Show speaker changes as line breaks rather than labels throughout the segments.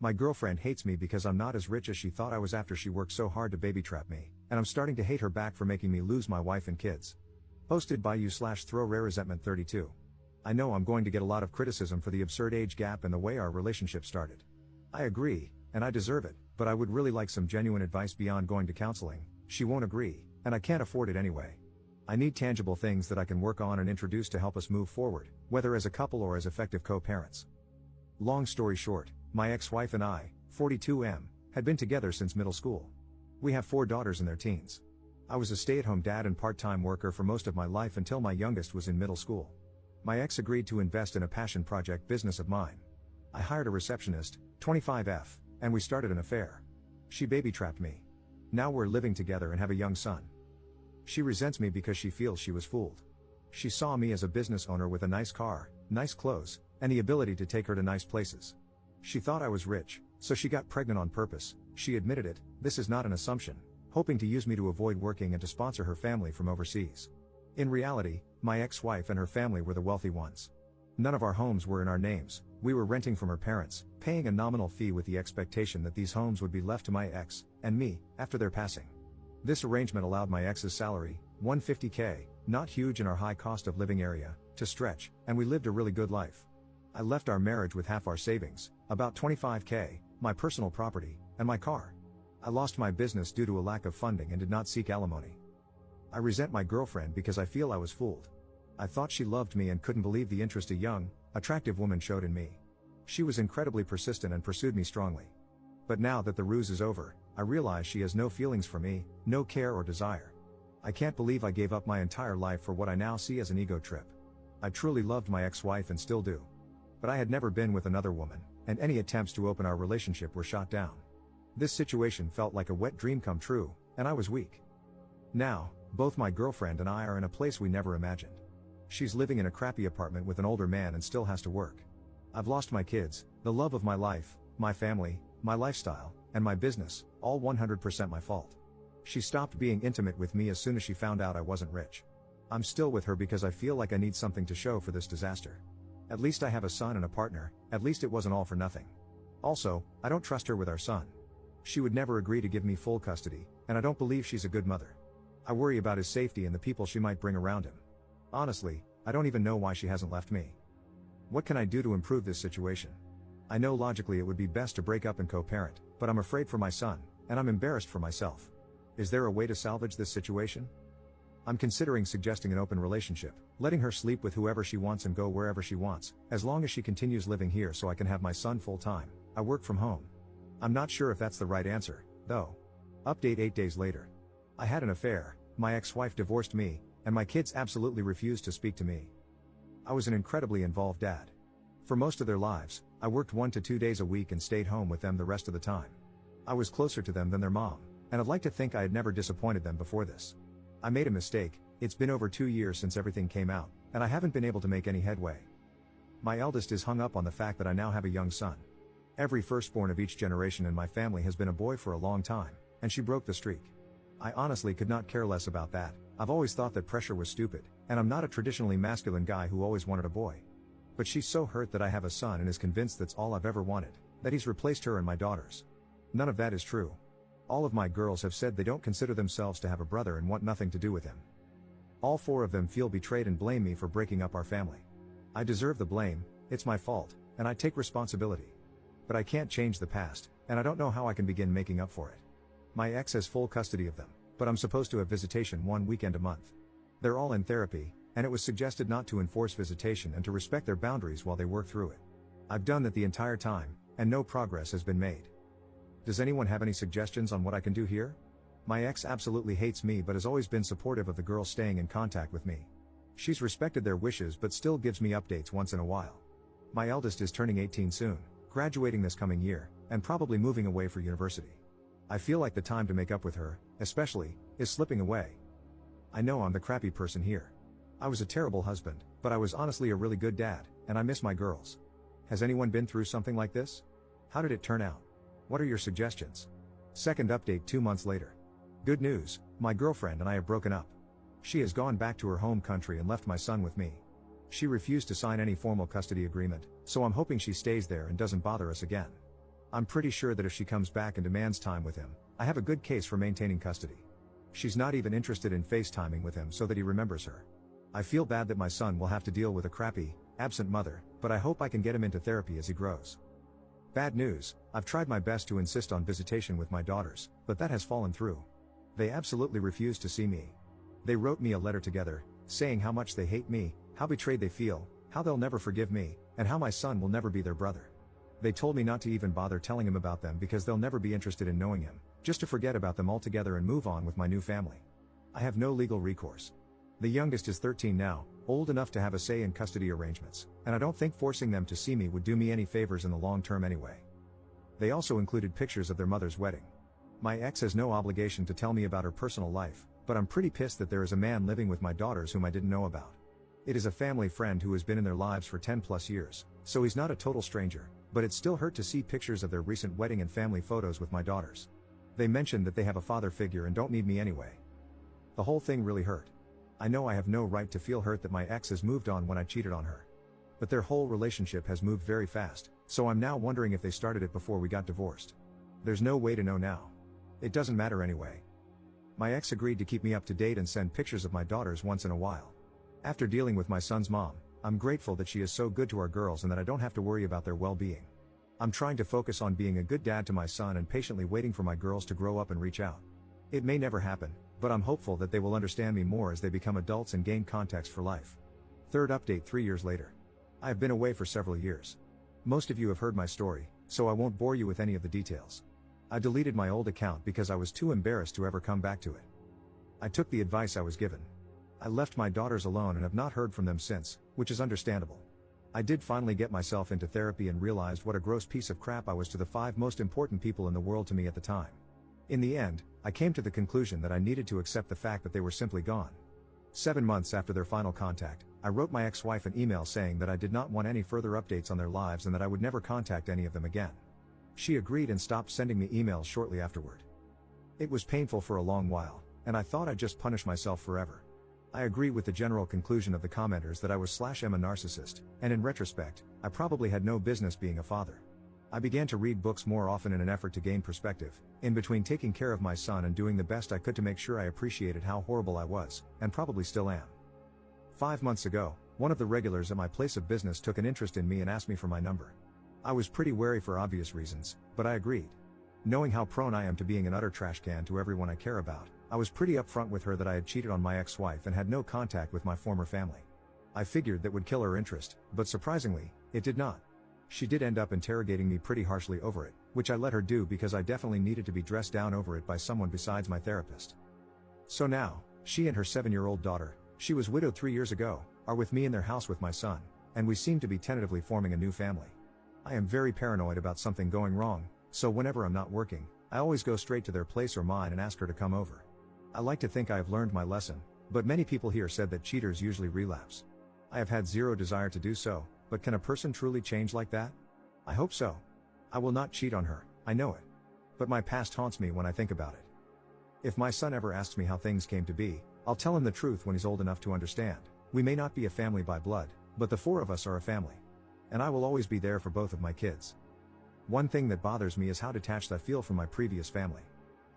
My girlfriend hates me because I'm not as rich as she thought I was after she worked so hard to baby trap me, and I'm starting to hate her back for making me lose my wife and kids. Posted by you/throwrareresentment32. I know I'm going to get a lot of criticism for the absurd age gap and the way our relationship started. I agree, and I deserve it, but I would really like some genuine advice beyond going to counseling. She won't agree, and I can't afford it anyway. I need tangible things that I can work on and introduce to help us move forward, whether as a couple or as effective co-parents. Long story short, my ex-wife and I, 42M, had been together since middle school. We have 4 daughters in their teens. I was a stay-at-home dad and part-time worker for most of my life until my youngest was in middle school. My ex agreed to invest in a passion project business of mine. I hired a receptionist, 25F, and we started an affair. She baby-trapped me. Now we're living together and have a young son. She resents me because she feels she was fooled. She saw me as a business owner with a nice car, nice clothes, and the ability to take her to nice places. She thought I was rich, so she got pregnant on purpose. She admitted it, this is not an assumption, hoping to use me to avoid working and to sponsor her family from overseas. In reality, my ex-wife and her family were the wealthy ones. None of our homes were in our names, we were renting from her parents, paying a nominal fee with the expectation that these homes would be left to my ex, and me, after their passing. This arrangement allowed my ex's salary, $150K, not huge in our high cost of living area, to stretch, and we lived a really good life. I left our marriage with half our savings, about $25K, my personal property, and my car. I lost my business due to a lack of funding and did not seek alimony. I resent my girlfriend because I feel I was fooled. I thought she loved me and couldn't believe the interest a young, attractive woman showed in me. She was incredibly persistent and pursued me strongly. But now that the ruse is over, I realize she has no feelings for me, no care or desire. I can't believe I gave up my entire life for what I now see as an ego trip. I truly loved my ex-wife and still do. But I had never been with another woman, and any attempts to open our relationship were shot down. This situation felt like a wet dream come true, and I was weak. Now, both my girlfriend and I are in a place we never imagined. She's living in a crappy apartment with an older man and still has to work. I've lost my kids, the love of my life, my family, my lifestyle, and my business, all 100% my fault. She stopped being intimate with me as soon as she found out I wasn't rich. I'm still with her because I feel like I need something to show for this disaster. At least I have a son and a partner, at least it wasn't all for nothing. Also, I don't trust her with our son. She would never agree to give me full custody, and I don't believe she's a good mother. I worry about his safety and the people she might bring around him. Honestly, I don't even know why she hasn't left me. What can I do to improve this situation? I know logically it would be best to break up and co-parent, but I'm afraid for my son, and I'm embarrassed for myself. Is there a way to salvage this situation? I'm considering suggesting an open relationship, letting her sleep with whoever she wants and go wherever she wants, as long as she continues living here so I can have my son full time. I work from home. I'm not sure if that's the right answer, though. Update 8 days later. I had an affair, my ex-wife divorced me, and my kids absolutely refused to speak to me. I was an incredibly involved dad. For most of their lives, I worked 1 to 2 days a week and stayed home with them the rest of the time. I was closer to them than their mom, and I'd like to think I had never disappointed them before this. I made a mistake, it's been over 2 years since everything came out, and I haven't been able to make any headway. My eldest is hung up on the fact that I now have a young son. Every firstborn of each generation in my family has been a boy for a long time, and she broke the streak. I honestly could not care less about that. I've always thought that pressure was stupid, and I'm not a traditionally masculine guy who always wanted a boy. But she's so hurt that I have a son and is convinced that's all I've ever wanted, that he's replaced her and my daughters. None of that is true. All of my girls have said they don't consider themselves to have a brother and want nothing to do with him. All 4 of them feel betrayed and blame me for breaking up our family. I deserve the blame, it's my fault, and I take responsibility. But I can't change the past, and I don't know how I can begin making up for it. My ex has full custody of them, but I'm supposed to have visitation 1 weekend a month. They're all in therapy, and it was suggested not to enforce visitation and to respect their boundaries while they work through it. I've done that the entire time, and no progress has been made. Does anyone have any suggestions on what I can do here? My ex absolutely hates me but has always been supportive of the girls staying in contact with me. She's respected their wishes but still gives me updates once in a while. My eldest is turning 18 soon, graduating this coming year, and probably moving away for university. I feel like the time to make up with her, especially, is slipping away. I know I'm the crappy person here. I was a terrible husband, but I was honestly a really good dad, and I miss my girls. Has anyone been through something like this? How did it turn out? What are your suggestions? Second update 2 months later. Good news, my girlfriend and I have broken up. She has gone back to her home country and left my son with me. She refused to sign any formal custody agreement, so I'm hoping she stays there and doesn't bother us again. I'm pretty sure that if she comes back and demands time with him, I have a good case for maintaining custody. She's not even interested in FaceTiming with him so that he remembers her. I feel bad that my son will have to deal with a crappy, absent mother, but I hope I can get him into therapy as he grows. Bad news, I've tried my best to insist on visitation with my daughters, but that has fallen through. They absolutely refuse to see me. They wrote me a letter together, saying how much they hate me, how betrayed they feel, how they'll never forgive me, and how my son will never be their brother. They told me not to even bother telling him about them because they'll never be interested in knowing him, just to forget about them altogether and move on with my new family. I have no legal recourse. The youngest is 13 now, old enough to have a say in custody arrangements, and I don't think forcing them to see me would do me any favors in the long term anyway. They also included pictures of their mother's wedding. My ex has no obligation to tell me about her personal life, but I'm pretty pissed that there is a man living with my daughters whom I didn't know about. It is a family friend who has been in their lives for 10 plus years, so he's not a total stranger, but it still hurt to see pictures of their recent wedding and family photos with my daughters. They mentioned that they have a father figure and don't need me anyway. The whole thing really hurt. I know I have no right to feel hurt that my ex has moved on when I cheated on her. But their whole relationship has moved very fast, so I'm now wondering if they started it before we got divorced. There's no way to know now. It doesn't matter anyway. My ex agreed to keep me up to date and send pictures of my daughters once in a while. After dealing with my son's mom, I'm grateful that she is so good to our girls and that I don't have to worry about their well-being. I'm trying to focus on being a good dad to my son and patiently waiting for my girls to grow up and reach out. It may never happen, but I'm hopeful that they will understand me more as they become adults and gain context for life. Third update 3 years later. I have been away for several years. Most of you have heard my story, so I won't bore you with any of the details. I deleted my old account because I was too embarrassed to ever come back to it. I took the advice I was given. I left my daughters alone and have not heard from them since, which is understandable. I did finally get myself into therapy and realized what a gross piece of crap I was to the 5 most important people in the world to me at the time. In the end, I came to the conclusion that I needed to accept the fact that they were simply gone. 7 months after their final contact, I wrote my ex-wife an email saying that I did not want any further updates on their lives and that I would never contact any of them again. She agreed and stopped sending me emails shortly afterward. It was painful for a long while, and I thought I'd just punish myself forever. I agree with the general conclusion of the commenters that I was/am a narcissist, and in retrospect, I probably had no business being a father. I began to read books more often in an effort to gain perspective, in between taking care of my son and doing the best I could to make sure I appreciated how horrible I was, and probably still am. 5 months ago, one of the regulars at my place of business took an interest in me and asked me for my number. I was pretty wary for obvious reasons, but I agreed. Knowing how prone I am to being an utter trash can to everyone I care about, I was pretty upfront with her that I had cheated on my ex-wife and had no contact with my former family. I figured that would kill her interest, but surprisingly, it did not. She did end up interrogating me pretty harshly over it, which I let her do because I definitely needed to be dressed down over it by someone besides my therapist. So now, she and her 7-year-old daughter, she was widowed 3 years ago, are with me in their house with my son, and we seem to be tentatively forming a new family. I am very paranoid about something going wrong, so whenever I'm not working, I always go straight to their place or mine and ask her to come over. I like to think I have learned my lesson, but many people here said that cheaters usually relapse. I have had zero desire to do so, but can a person truly change like that? I hope so. I will not cheat on her, I know it. But my past haunts me when I think about it. If my son ever asks me how things came to be, I'll tell him the truth when he's old enough to understand. We may not be a family by blood, but the 4 of us are a family. And I will always be there for both of my kids. One thing that bothers me is how detached I feel from my previous family.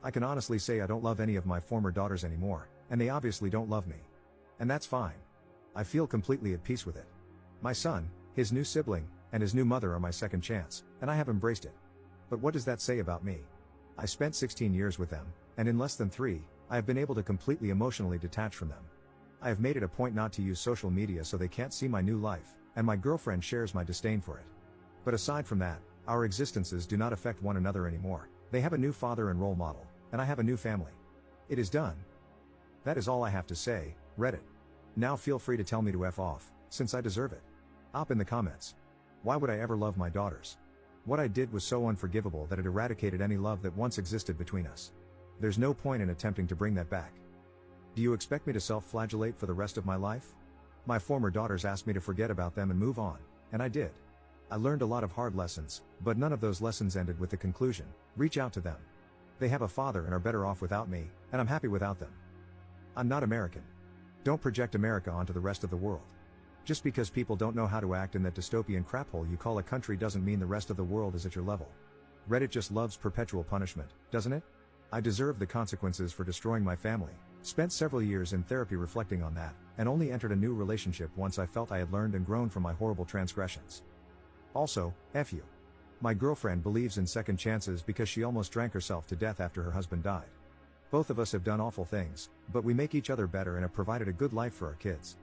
I can honestly say I don't love any of my former daughters anymore, and they obviously don't love me. And that's fine. I feel completely at peace with it. My son, his new sibling, and his new mother are my second chance, and I have embraced it. But what does that say about me? I spent 16 years with them, and in less than 3, I have been able to completely emotionally detach from them. I have made it a point not to use social media so they can't see my new life, and my girlfriend shares my disdain for it. But aside from that, our existences do not affect one another anymore. They have a new father and role model, and I have a new family. It is done. That is all I have to say, Reddit. Now feel free to tell me to F off, since I deserve it. Op in the comments. Why would I ever love my daughters? What I did was so unforgivable that it eradicated any love that once existed between us. There's no point in attempting to bring that back. Do you expect me to self-flagellate for the rest of my life? My former daughters asked me to forget about them and move on, and I did. I learned a lot of hard lessons, but none of those lessons ended with the conclusion, reach out to them. They have a father and are better off without me, and I'm happy without them. I'm not American. Don't project America onto the rest of the world. Just because people don't know how to act in that dystopian craphole you call a country doesn't mean the rest of the world is at your level. Reddit just loves perpetual punishment, doesn't it? I deserve the consequences for destroying my family. Spent several years in therapy reflecting on that, and only entered a new relationship once I felt I had learned and grown from my horrible transgressions. Also, F you. My girlfriend believes in second chances because she almost drank herself to death after her husband died. Both of us have done awful things, but we make each other better and have provided a good life for our kids.